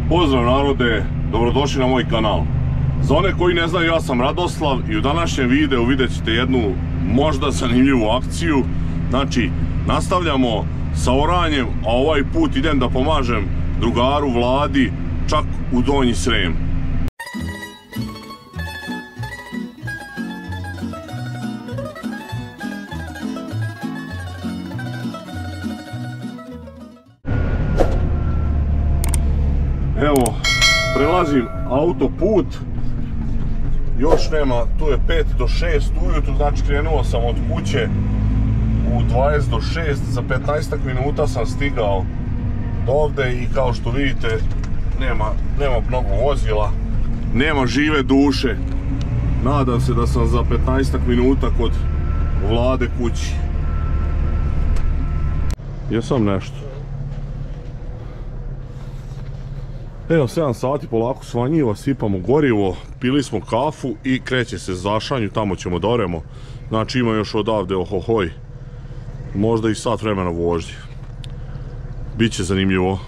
Pozdrav narode, dobrodošli na moj kanal. Za one koji ne znaju, ja sam Radoslav i u današnjem videu vidjet ćete jednu možda zanimljivu akciju. Znači, nastavljamo sa oranjem, a ovaj put idem da pomažem drugaru Vladi čak u Donji Srem. Evo, prelazim autoput, još nema, tu je 5 do 6 ujutru, znači krenuo sam od kuće u 20 do 6, za 15 minuta sam stigao do ovde i kao što vidite nema mnogo vozila, nema žive duše. Nadam se da sam za 15 minuta kod Vlade kući. Jesam nešto. Evo 7 sati polako svanjiva, sipamo gorivo, pili smo kafu i kreće se zašanju, tamo ćemo da oremo. Znači ima još odavde ohohoj, možda i sat vremena vožnje. Biće zanimljivo.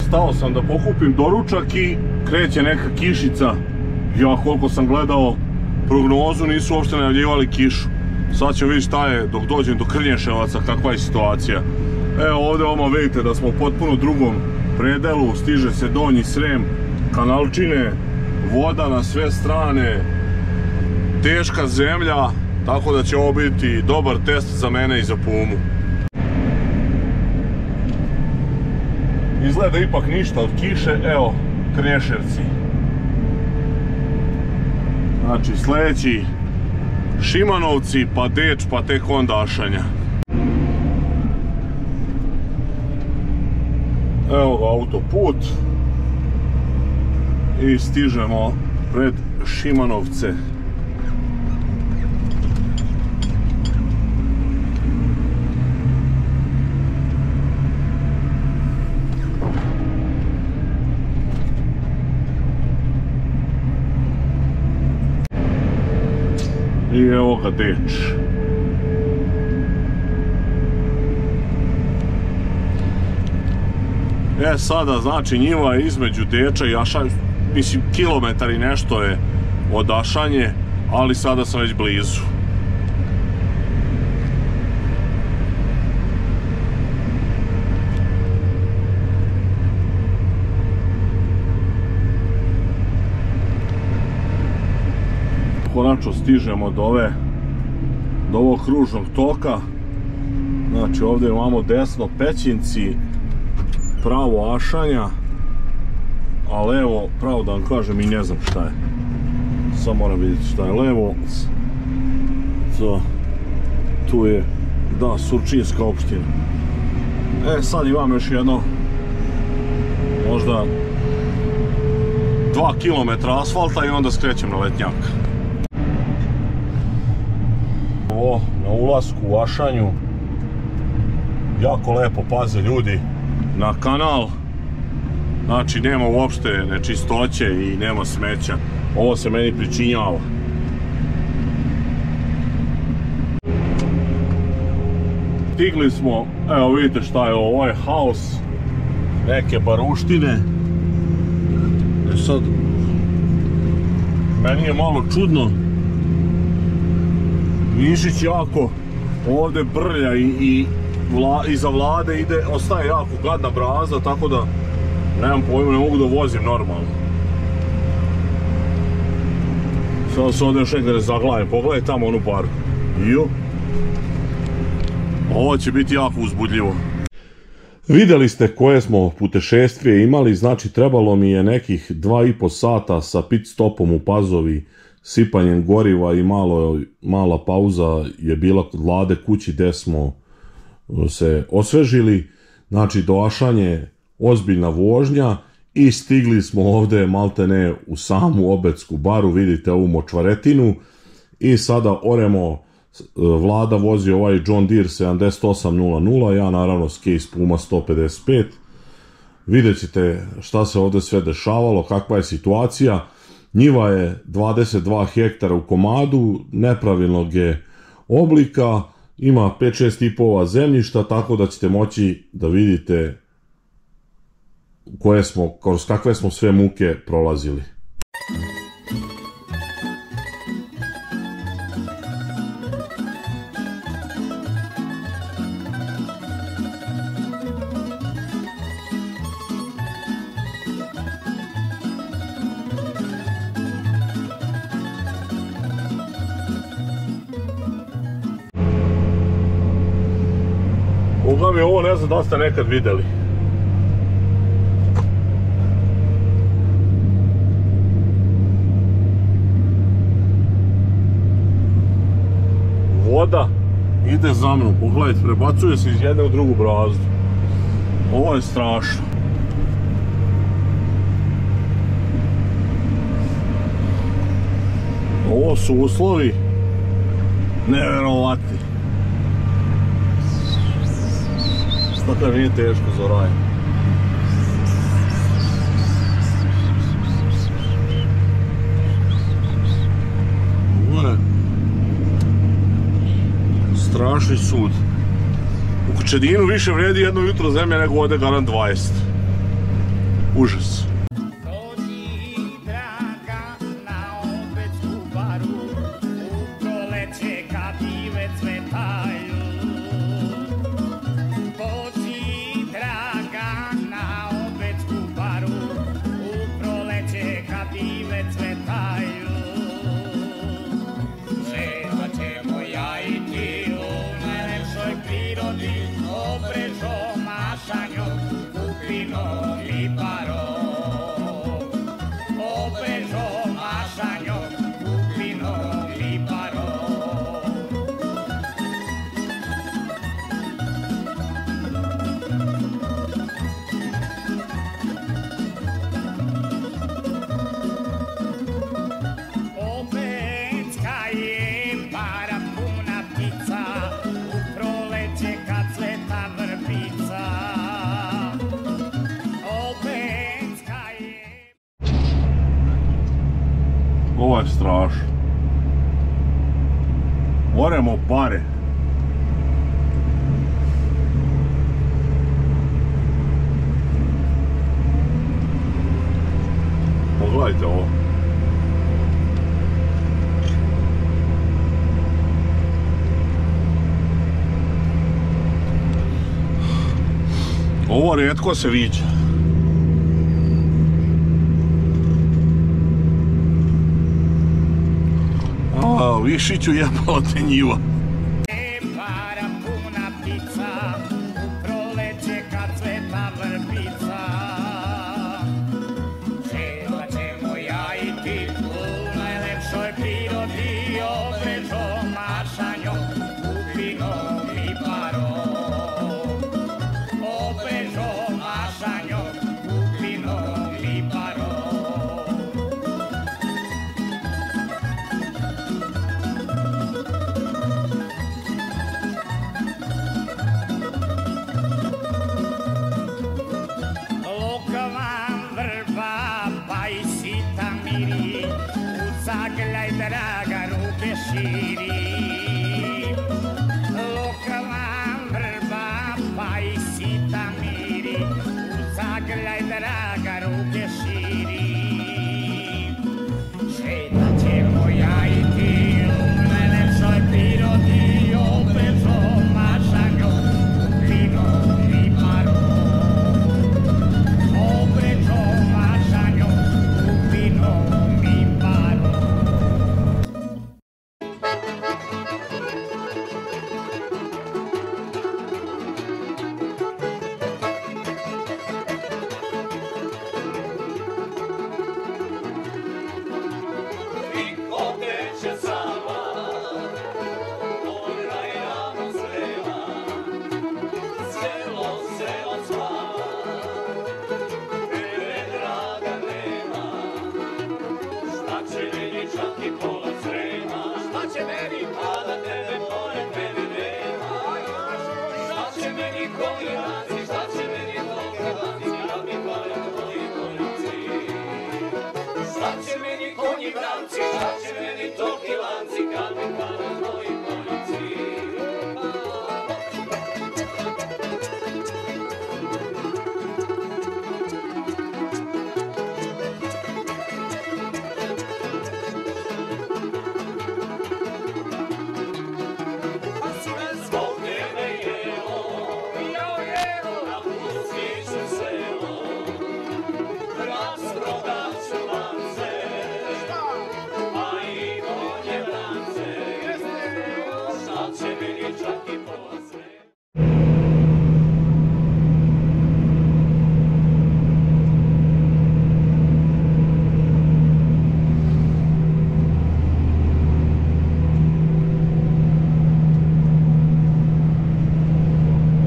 Stao sam da pokupim doručak i kreće neka kišica. Ja koliko sam gledao prognozu nisu uopšte najavljivali kišu. Sad ćemo vidjeti šta je dok dođem do Krnješevaca, kakva je situacija. Evo ovdje odmah vidite da smo u potpuno drugom predelu, stiže se Donji Srem, kanalčine, voda na sve strane, teška zemlja, tako da će ovo biti dobar test za mene i za Pumu. Izgleda ipak ništa od kiše, evo Krnješevci. Znači sljedeći Šimanovci, pa Deč, pa tek onda Ašanja. Evo ga autoput i stižemo pred Šimanovce. I evo ga Deč. Sada znači njiva je između Deča i Ašanje, mislim kilometar i nešto je od Ašanje, ali sada sam već blizu. Konačno stižemo do ovog kružnog toka. Znači ovdje imamo desno Pećinci, pravo Ašanja, a levo, pravo da vam kažem i ne znam šta je. Samo moram vidjeti šta je levo. Tu je, da, Surčinska opština. Sad imam još jedno, možda 2 km asfalta i onda skrećem na Letnjak. Ovo na ulasku u Ašanju, jako lepo paze ljudi na kanal, znači nema uopšte nečistoće i nema smeća, ovo se meni pričinjava. Stigli smo, evo vidite šta je ovo je haos, neke baruštine. Sad, meni je malo čudno, Mišić jako ovdje brlja i iza Vlade ide, ostaje jako gadna brazda, tako da nemam pojma, ne mogu da vozim normalno. Sada se ovdje još nekada zaglavim, pogledaj tamo onu parku. Ovo će biti jako uzbudljivo. Vidjeli ste koje smo putešestvije imali, znači trebalo mi je nekih 2,5 sata sa pit stopom u Pazovi, sipanjem goriva i mala pauza je bila kod Vlade kući gdje smo se osvežili. Znači do Ašanje ozbiljna vožnja i stigli smo ovdje maltene u samu Obetsku baru, vidite ovu močvaretinu i sada oremo. Vlada vozi ovaj John Deere 7800, ja naravno Case Puma 155. Vidjet ćete šta se ovdje sve dešavalo, kakva je situacija. Njiva je 22 hektara u komadu, nepravilnog je oblika, ima 5-6 tipova zemljišta, tako da ćete moći da vidite kroz kakve smo sve muke prolazili. Uglavnom ovo ne znam da ste nekad videli. Voda ide za mnom, pogledajte, prebacuje se iz jedne u drugu brazdu. Ovo je strašno. Ovo su uslovi neverovatni. Tako nije teško za raj. Ovo je strašni sud. U Kučedinu više vredi jedno jutro zemlje nego ovdje garant 20. Užas. Ovo je strašno. Moramo pare. Pogledajte ovo. Ovo rijetko se viđa. Višiću jebala te njiva. Para puna ptica, u proleće kad cveta vrbica. Žela ćemo ja i ti u najlepšoj prirodi, obrežom, mašanjom, kupinom i parom. Obrežom, mašanjom, kupinom i parom.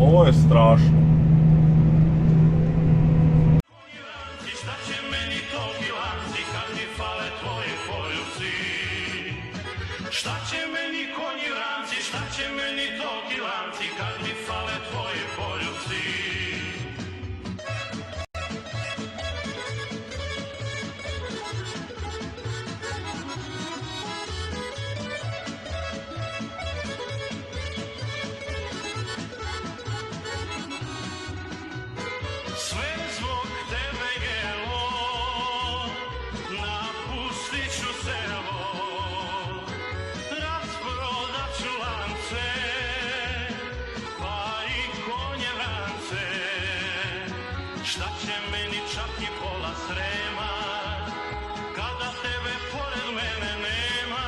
Ovo je strašno. Šta će meni togi lanci kad mi fale tvoji poljuci? Šta će meni konji vranci, šta će meni togi lanci kad mi fale tvoji poljuci? Sve zbog tebe jelo, napustit ću selo, rasprodat ću lance, pa i konje vrance. Šta će meni čak i pola Srema, kada tebe pored mene nema?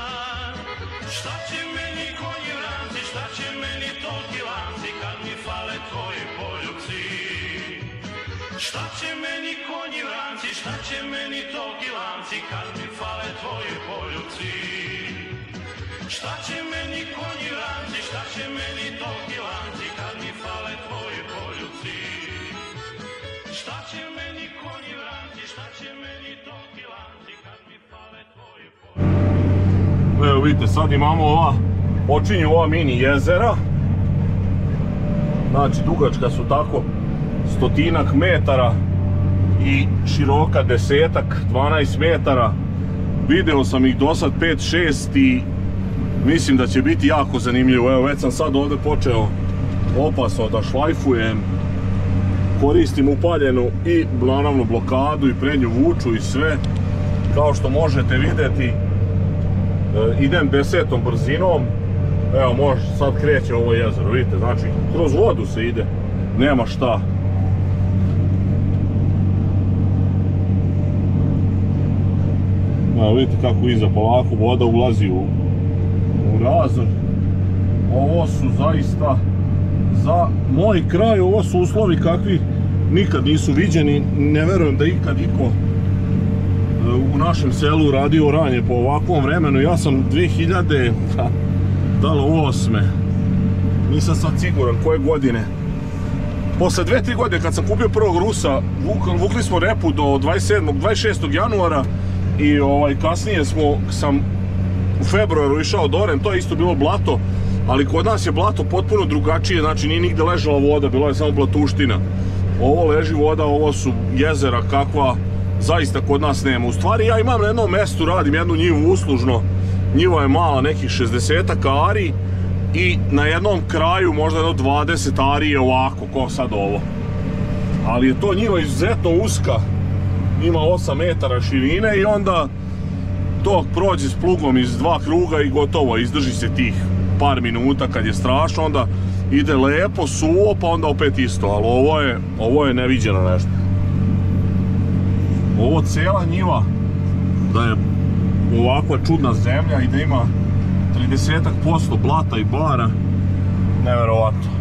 Šta će meni konji vranci, šta će meni tolki lanci, kad mi fale tvoji poljuci? Šta će meni konji vranci, šta će meni tolki lanci, kad mi fale tvoji poljuci? Šta će meni konji vranci, šta će meni tolki lanci, kad mi fale tvoji poljuci? Šta će meni konji vranci, šta će meni tolki lanci, kad mi fale tvoji poljuci? Evo vidite, sad imamo počinju ova mini jezera. Znači dugačka su tako 100-ak metara i široka 10-ak, 12 metara. Video sam ih do sad 5-6 i mislim da će biti jako zanimljivo. Evo već sam sad ovdje počeo opasno da šlajfujem. Koristim upaljenu i naravno blokadu i prednju vuču i sve. Kao što možete vidjeti, idem 10. brzinom. Evo sad kreće ovo jezero, vidite, znači kroz vodu se ide, nema šta. Evo vidite kako iza polako voda ulazi u razor. Ovo su zaista, za moj kraj, ovo su uslovi kakvi nikad nisu viđeni. Ne verujem da ikad iko u našem selu radio oranje po ovakvom vremenu. Ja sam 2008. Nisam sad siguran koje godine. Posle 2-3 godine kad sam kupio prvog Rusa, vukli smo repu do 26. januara i kasnije sam u februaru išao do Oren, to je isto bilo blato, ali kod nas je blato potpuno drugačije, znači nije nigde ležala voda, bila je samo blatuština. Ovo leži voda, ovo su jezera kakva zaista kod nas nema. U stvari ja imam na jednom mestu, radim jednu njivu uslužno, njiva je mala, nekih 60 ari i na jednom kraju možda jedno 20 ari je ovako, kao sad ovo. Ali je to njiva izuzetno uska, ima 8 metara širine i onda to prođe s plugom iz 2 kruga i gotovo, izdrži se tih par minuta kad je strašno, onda ide lepo, suvo, pa onda opet isto, ali ovo je neviđeno nešto. Ovo cijela njiva, da je ovakva čudna zemlja i da ima 30% blata i bara, neverovatno.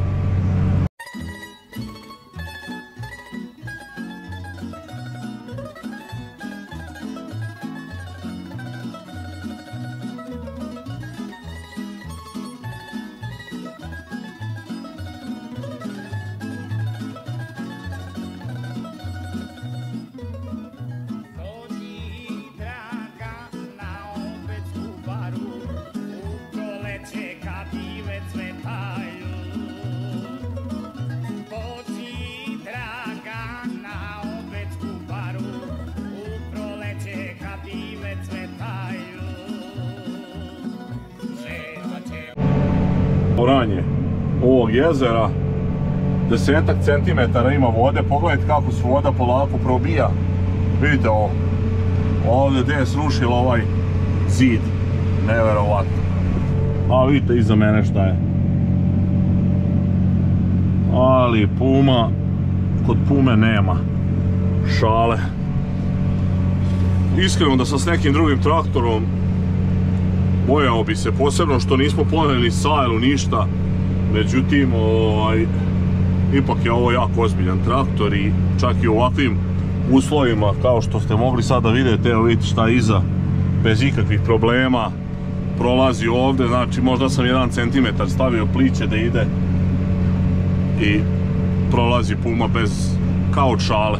Oranje ovog jezera, 10-ak centimetara ima vode, pogledajte kako se voda polako probija. Vidite ovo, ovdje gdje je srušilo ovaj zid, neverovatno. A vidite iza mene šta je. Ali puma, kod pume nema šale. Iskreno da sam s nekim drugim traktorom bojao bi se, posebno što nismo poneli sajlu, ništa. Međutim, ipak je ovo jako ozbiljan traktor i čak i u ovakvim uslovima kao što ste mogli sada vidjeti, evo vidite šta je iza, bez ikakvih problema prolazi ovdje, znači možda sam 1 centimetar stavio pliće da ide i prolazi puma bez, kao od šale.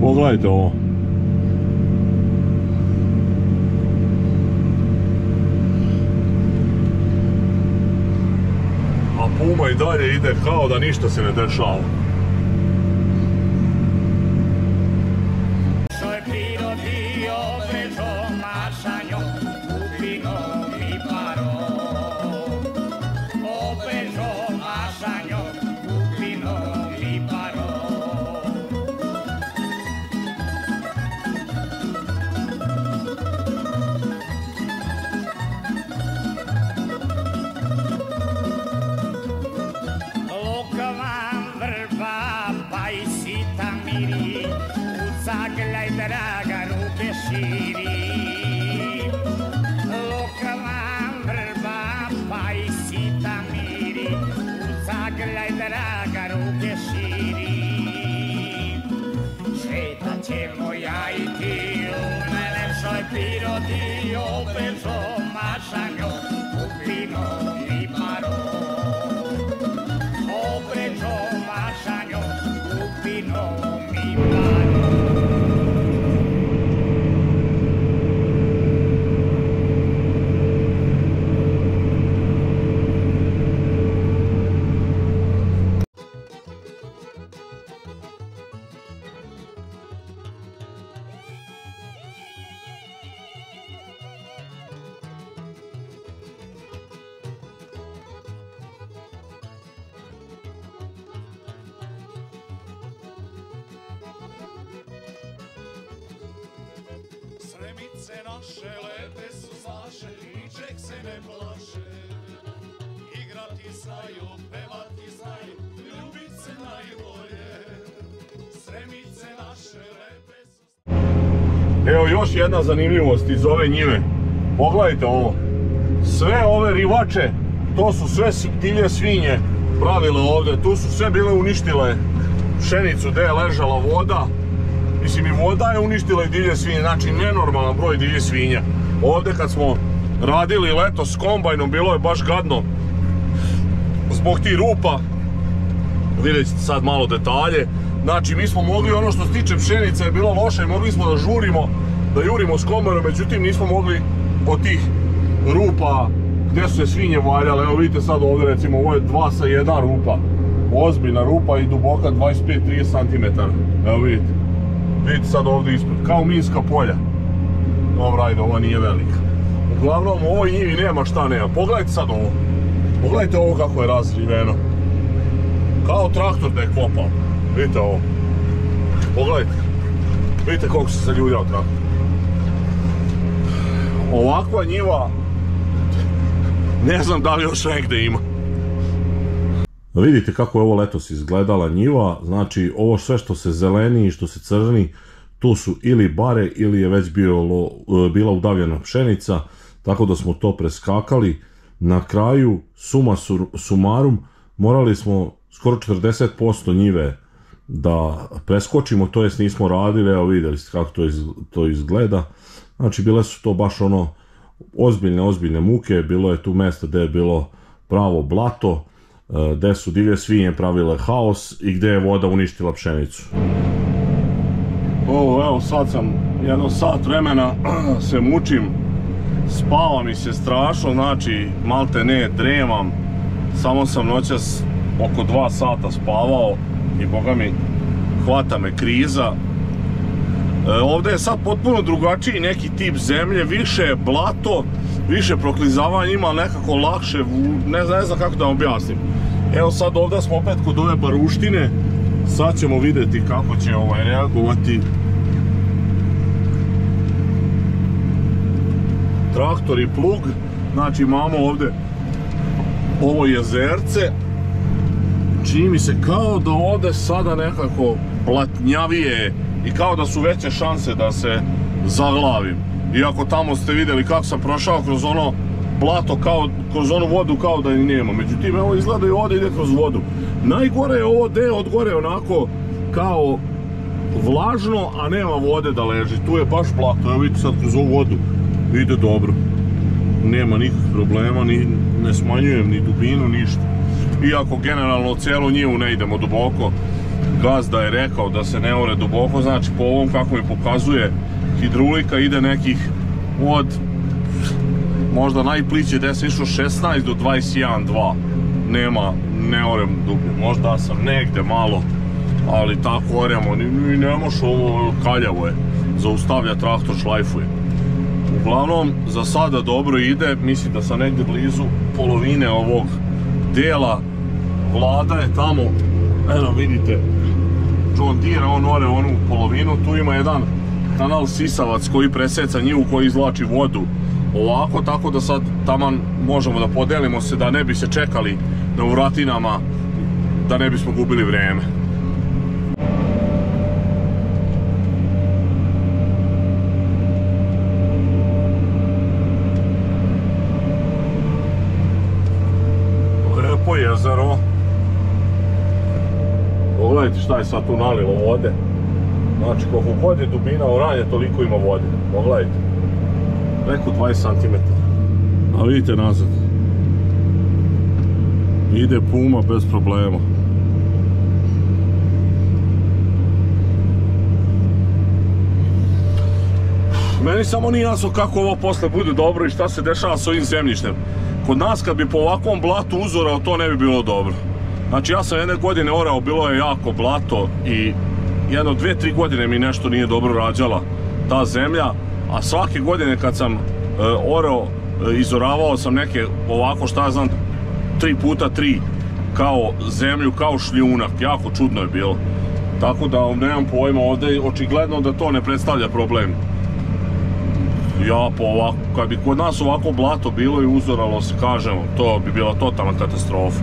Pogledajte ovo. A puma i dalje ide kao da ništa se ne dešava. Sremice naše lepe su slaše, ničeg se ne plaše. Igrati znaju, pevati znaju, ljubit se najbolje. Sremice naše lepe su... Evo još jedna zanimljivost iz ove njive. Pogledajte ovo. Sve ove rivače, to su sve divlje svinje pravile ovdje. Tu su sve bile uništile pšenicu gdje je ležala voda. Mislim, i voda je uništila i divlje svinje, znači nenormalan broj divlje svinja. Ovdje kad smo radili leto s kombajnom, bilo je baš gadno zbog tih rupa. Vidjet ćete sad malo detalje. Znači, mi smo mogli, ono što se tiče pšenice je bilo loše, mogli smo da žurimo, da jurimo s kombajnom, međutim nismo mogli od tih rupa gdje su se svinje valjale. Evo vidite sad ovdje, recimo, ovo je 2 sa 1 rupa. Ozbiljna rupa i duboka 25-30 cm. Evo vidite. Vidite sad ovdje ispred, kao minska polja. Dobro, ajde, ova nije velika. Uglavnom, u ovoj njivi nema šta nema. Pogledajte sad ovo. Pogledajte ovo kako je razriveno. Kao traktor da je kopao. Vidite ovo. Pogledajte. Vidite koliko se zaljudjao traktor. Ovakva njiva Ne znam da li još negde ima. Vidite kako je ovo letos izgledala njiva, znači ovo sve što se zeleni i što se crni, tu su ili bare ili je već bila udavljena pšenica, tako da smo to preskakali. Na kraju, suma sumarum, morali smo skoro 40% njive da preskočimo, to jest nismo radili, evo vidjeli ste kako to izgleda. Znači bile su to baš ono ozbiljne muke, bilo je tu mjesta gdje je bilo pravo blato, gdje su divlje svinje pravile haos i gdje je voda uništila pšenicu. Evo sad sam jedno sat vremena se mučim, spava mi se strašno, znači malte ne dremam, samo sam noćas oko 2 sata spavao i boga mi hvata me kriza. Ovdje je sad potpuno drugačiji neki tip zemlje, više je blato, više proklizavanja ima, nekako lakše, ne znam kako da vam objasnim. Evo sad ovdje smo opet kod ove baruštine, sad ćemo vidjeti kako će reagovati traktor i plug. Znači imamo ovdje ovo jezerce, čini mi se kao da ovdje sada nekako blatnjavije i kao da su veće šanse da se zaglavim. Iako tamo ste vidjeli kako sam prošao kroz ono blato, kroz onu vodu kao da i nema. Međutim, evo izgleda i ovdje ide kroz vodu. Najgore je ovo gdje od gore onako kao vlažno, a nema vode da leži. Tu je baš blato, evo vidite sad kroz ovu vodu ide dobro. Nema nikakvih problema, ne smanjujem ni dubinu, ništa. Iako generalno cijelu njivu ne idemo duboko. Gazda je rekao da se ne ore duboko, znači po ovom kako mi pokazuje hidrolika ide nekih od možda najpliće gdje sam išao 16 do 21-2. Ne orem dublje, možda sam negdje malo, ali tako oremo, ni ne moš ovo kaljavo je, zaustavlja traktor, šlajfuje. Uglavnom, za sada dobro ide, mislim da sam negdje blizu polovine ovog dela. Vlada je tamo, eno vidite, John Deere, on ore onu polovinu, tu ima jedan kanal sisavac koji preseca njivu, koji izvlači vodu ovako, tako da sad taman možemo da podelimo se, da ne bi se čekali na uratinama, da ne bismo gubili vrijeme. Lijepo jezero. Pogledajte šta je sad tu nalilo vode. Znači koliko god je dubina oranje, toliko ima vode. Pogledajte. Preko 20 cm. A vidite nazad. Ide puma bez problema. Meni samo nije jasno kako ovo posle bude dobro i šta se dešava s ovim zemljištem. Kod nas kad bi po ovakvom blatu uzorao, to ne bi bilo dobro. Znači ja sam jedne godine orao, bilo je jako blato i jedno 2-3 godine mi nešto nije dobro rađala ta zemlja, a svake godine kad sam orao, izoravao sam neke ovako, šta ja znam, 3x3 kao zemlju, kao šljunak, jako čudno je bilo. Tako da nemam pojma, ovdje očigledno da to ne predstavlja problem. Ja po ovako, kad bi kod nas ovako blato bilo i uzoralo se, kažemo, to bi bila totalna katastrofa.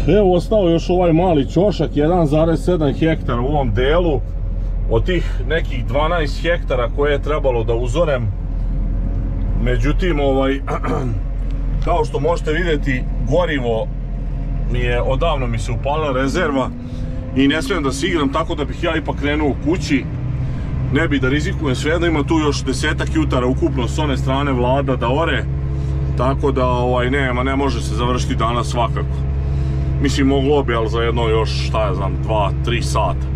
Evo ostao još ovaj mali ćošak, 1,7 hektara u ovom delu. Od tih nekih 12 hektara koje je trebalo da uzorem. Međutim, kao što možete vidjeti, gorivo odavno mi se upala rezerva i ne smijem da se igram, tako da bih ja ipak krenuo u kući. Ne bi da rizikujem, svejedno ima tu još 10 jutara ukupno s one strane Vlada da ore. Tako da ne može se završiti danas svakako. Mislim, moglo bi, ali za jedno još, šta ja znam, 2-3 sata.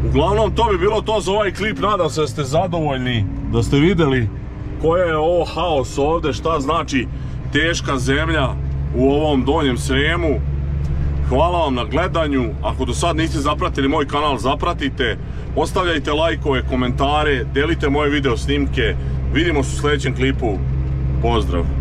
Uglavnom, to bi bilo to za ovaj klip. Nadam se da ste zadovoljni, da ste vidjeli koje je ovo haos ovdje, šta znači teška zemlja u ovom Donjem Sremu. Hvala vam na gledanju, ako do sad niste zapratili moj kanal, zapratite, ostavljajte lajkove, komentare, delite moje video snimke, vidimo se u sljedećem klipu, pozdrav!